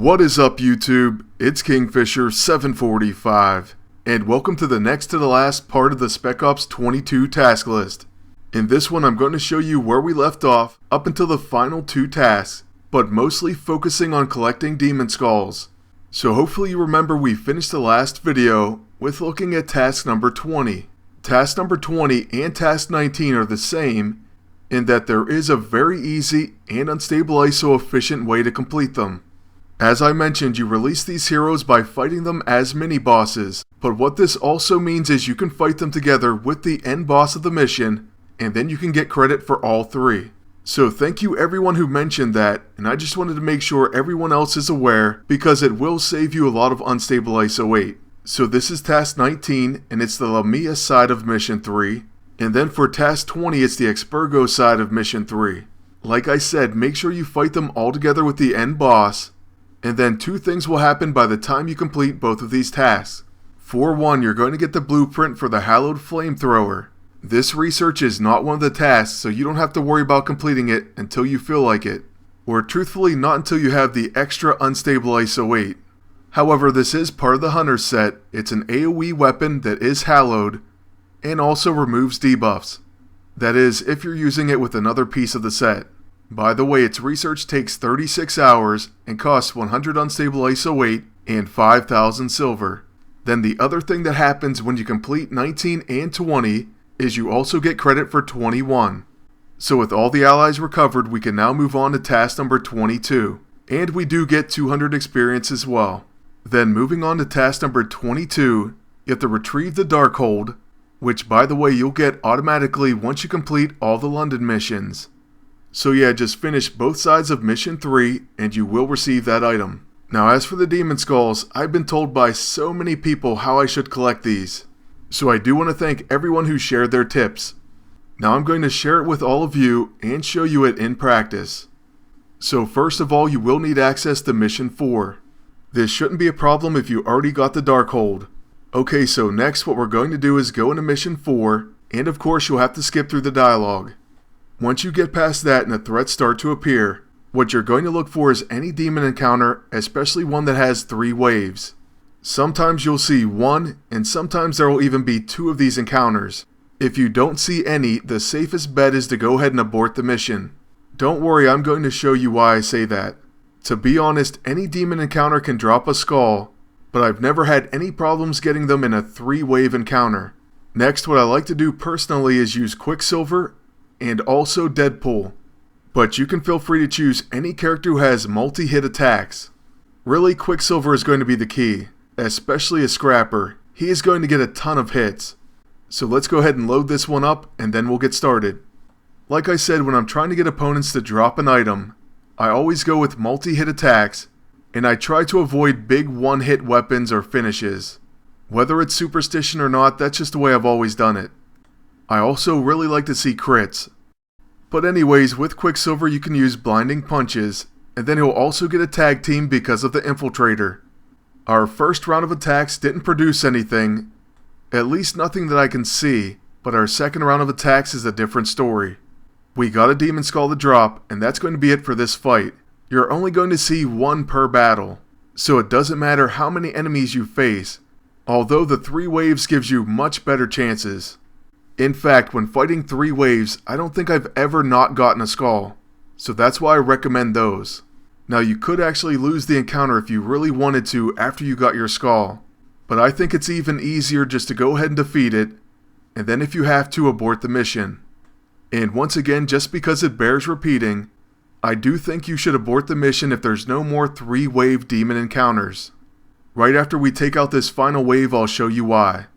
What is up, YouTube? It's Kingfisher745, and welcome to the next to the last part of the Spec Ops 22 task list. In this one, I'm going to show you where we left off up until the final two tasks, but mostly focusing on collecting demon skulls. So hopefully you remember we finished the last video with looking at task number 20. Task number 20 and task 19 are the same in that there is a very easy and unstable ISO efficient way to complete them. As I mentioned, you release these heroes by fighting them as mini-bosses, but what this also means is you can fight them together with the end boss of the mission, and then you can get credit for all three. So thank you everyone who mentioned that, and I just wanted to make sure everyone else is aware, because it will save you a lot of unstable ISO 8. So this is task 19, and it's the Lamia side of mission 3, and then for task 20 it's the Expurgo side of mission 3. Like I said, make sure you fight them all together with the end boss, and then two things will happen by the time you complete both of these tasks. For one, you're going to get the blueprint for the Hallowed Flamethrower. This research is not one of the tasks, so you don't have to worry about completing it until you feel like it. Or truthfully, not until you have the extra unstable ISO 8. However, this is part of the Hunter set. It's an AoE weapon that is hallowed, and also removes debuffs. That is, if you're using it with another piece of the set. By the way, its research takes 36 hours and costs 100 unstable ISO 8 and 5,000 silver. Then the other thing that happens when you complete 19 and 20 is you also get credit for 21. So with all the allies recovered, we can now move on to task number 22. And we do get 200 experience as well. Then moving on to task number 22, you have to retrieve the Darkhold, which by the way you'll get automatically once you complete all the London missions. So yeah, just finish both sides of mission 3 and you will receive that item. Now as for the demon skulls, I've been told by so many people how I should collect these. So I do want to thank everyone who shared their tips. Now I'm going to share it with all of you and show you it in practice. So first of all, you will need access to mission 4. This shouldn't be a problem if you already got the Darkhold. Okay, so next what we're going to do is go into mission 4, and of course you'll have to skip through the dialogue. Once you get past that and the threats start to appear, what you're going to look for is any demon encounter, especially one that has 3 waves. Sometimes you'll see 1, and sometimes there will even be 2 of these encounters. If you don't see any, the safest bet is to go ahead and abort the mission. Don't worry, I'm going to show you why I say that. To be honest, any demon encounter can drop a skull, but I've never had any problems getting them in a 3-wave encounter. Next, what I like to do personally is use Quicksilver and also Deadpool, but you can feel free to choose any character who has multi-hit attacks. Really, Quicksilver is going to be the key, especially a Scrapper. He is going to get a ton of hits. So let's go ahead and load this one up and then we'll get started. Like I said, when I'm trying to get opponents to drop an item, I always go with multi-hit attacks, and I try to avoid big one-hit weapons or finishes. Whether it's superstition or not, that's just the way I've always done it. I also really like to see crits. But anyways, with Quicksilver you can use blinding punches, and then he'll also get a tag team because of the Infiltrator. Our first round of attacks didn't produce anything, at least nothing that I can see, but our second round of attacks is a different story. We got a demon skull to drop, and that's going to be it for this fight. You're only going to see 1 per battle, so it doesn't matter how many enemies you face, although the 3 waves gives you much better chances. In fact, when fighting 3 waves, I don't think I've ever not gotten a skull, so that's why I recommend those. Now you could actually lose the encounter if you really wanted to after you got your skull, but I think it's even easier just to go ahead and defeat it, and then if you have to, abort the mission. And once again, just because it bears repeating, I do think you should abort the mission if there's no more 3-wave demon encounters. Right after we take out this final wave, I'll show you why.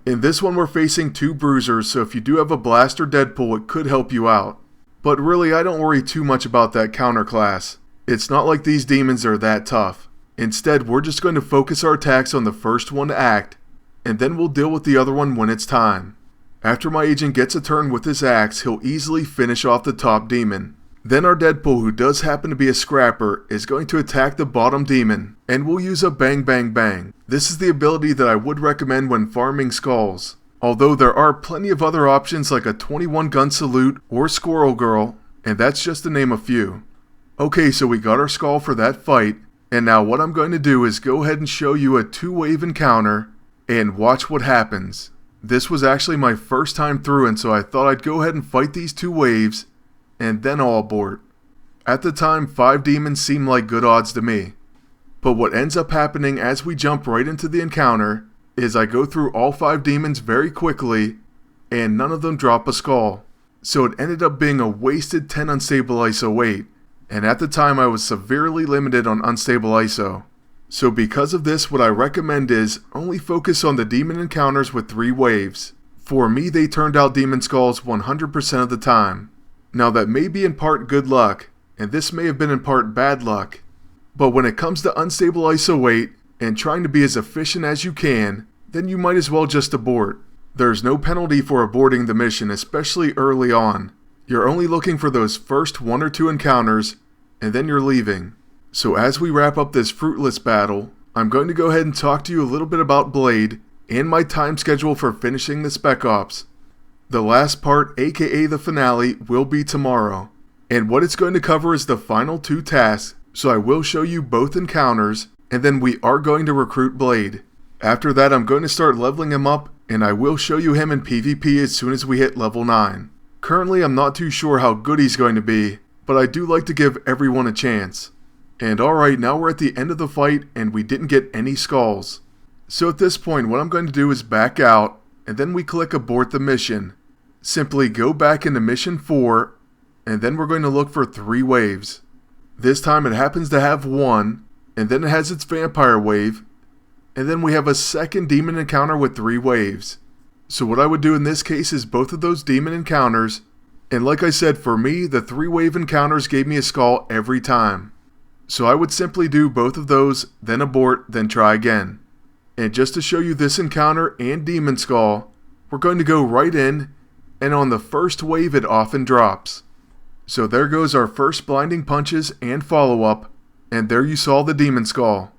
In this one we're facing 2 bruisers, so if you do have a blast or Deadpool it could help you out. But really I don't worry too much about that counter class. It's not like these demons are that tough. Instead we're just going to focus our attacks on the first one to act, and then we'll deal with the other one when it's time. After my agent gets a turn with his axe, he'll easily finish off the top demon. Then our Deadpool, who does happen to be a Scrapper, is going to attack the bottom demon, and we'll use a Bang Bang Bang. This is the ability that I would recommend when farming skulls, although there are plenty of other options like a 21 gun salute or Squirrel Girl, and that's just to name a few. Okay, so we got our skull for that fight, And now what I'm going to do is go ahead and show you a 2-wave encounter and watch what happens. This was actually my first time through, and so I thought I'd go ahead and fight these 2 waves and then I'll abort. At the time, 5 demons seemed like good odds to me. But what ends up happening as we jump right into the encounter is I go through all 5 demons very quickly and none of them drop a skull. So it ended up being a wasted 10 unstable ISO weight, and at the time I was severely limited on unstable ISO. So because of this, what I recommend is only focus on the demon encounters with 3 waves. For me, they turned out demon skulls 100% of the time. Now that may be in part good luck, and this may have been in part bad luck. But when it comes to unstable ISO weight and trying to be as efficient as you can, then you might as well just abort. There's no penalty for aborting the mission, especially early on. You're only looking for those first 1 or 2 encounters, and then you're leaving. So as we wrap up this fruitless battle, I'm going to go ahead and talk to you a little bit about Blade and my time schedule for finishing the Spec Ops. The last part, aka the finale, will be tomorrow. And what it's going to cover is the final 2 tasks, so I will show you both encounters, and then we are going to recruit Blade. After that, I'm going to start leveling him up, and I will show you him in PvP as soon as we hit level 9. Currently, I'm not too sure how good he's going to be, but I do like to give everyone a chance. And alright, now we're at the end of the fight, and we didn't get any skulls. So at this point, what I'm going to do is back out, and then we click abort the mission. Simply go back into mission 4, and then we're going to look for 3 waves. This time it happens to have 1, and then it has its vampire wave, and then we have a second demon encounter with 3 waves. So what I would do in this case is both of those demon encounters, and like I said, for me, the 3-wave encounters gave me a skull every time. So I would simply do both of those, then abort, then try again. And just to show you this encounter and demon skull, we're going to go right in, and on the first wave it often drops. So there goes our first blinding punches and follow-up, and there you saw the demon skull.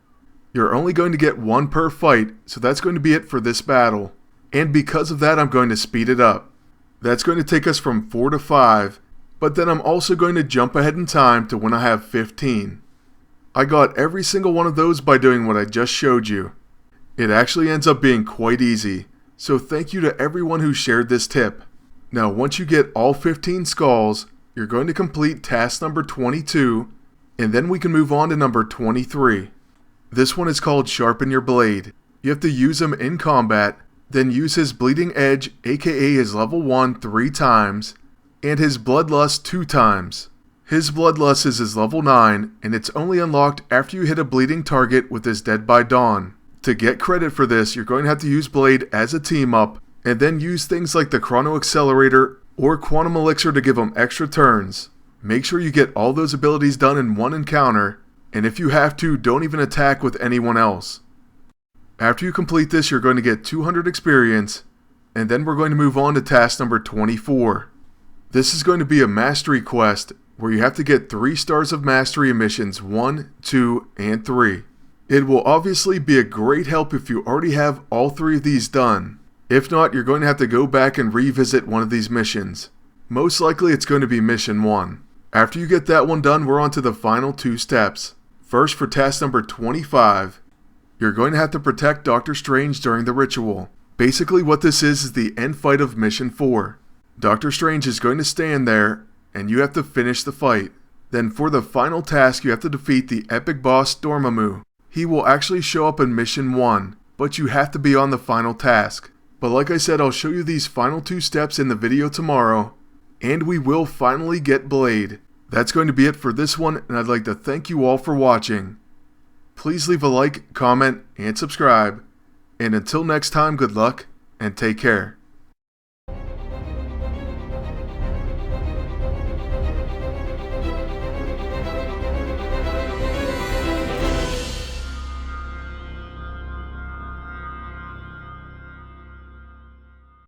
You're only going to get 1 per fight, so that's going to be it for this battle. And because of that, I'm going to speed it up. That's going to take us from 4 to 5, but then I'm also going to jump ahead in time to when I have 15. I got every single one of those by doing what I just showed you. It actually ends up being quite easy, so thank you to everyone who shared this tip. Now once you get all 15 skulls, you're going to complete task number 22, and then we can move on to number 23. This one is called Sharpen Your Blade. You have to use him in combat, then use his Bleeding Edge, aka his level 1, 3 times, and his Bloodlust 2 times. His Bloodlust is his level 9, and it's only unlocked after you hit a bleeding target with his Dead by Dawn. To get credit for this, you're going to have to use Blade as a team up, and then use things like the Chrono Accelerator or Quantum Elixir to give him extra turns. Make sure you get all those abilities done in one encounter, and if you have to, don't even attack with anyone else. After you complete this, you're going to get 200 experience, and then we're going to move on to task number 24. This is going to be a mastery quest, where you have to get 3 stars of mastery in missions 1, 2, and 3. It will obviously be a great help if you already have all 3 of these done. If not, you're going to have to go back and revisit one of these missions. Most likely it's going to be mission 1. After you get that one done, we're on to the final 2 steps. First, for task number 25, you're going to have to protect Doctor Strange during the ritual. Basically what this is the end fight of mission 4. Doctor Strange is going to stand there, and you have to finish the fight. Then for the final task, you have to defeat the epic boss Dormammu. He will actually show up in mission 1, but you have to be on the final task. But like I said, I'll show you these final 2 steps in the video tomorrow, and we will finally get Blade. That's going to be it for this one, and I'd like to thank you all for watching. Please leave a like, comment, and subscribe. And until next time, good luck, and take care.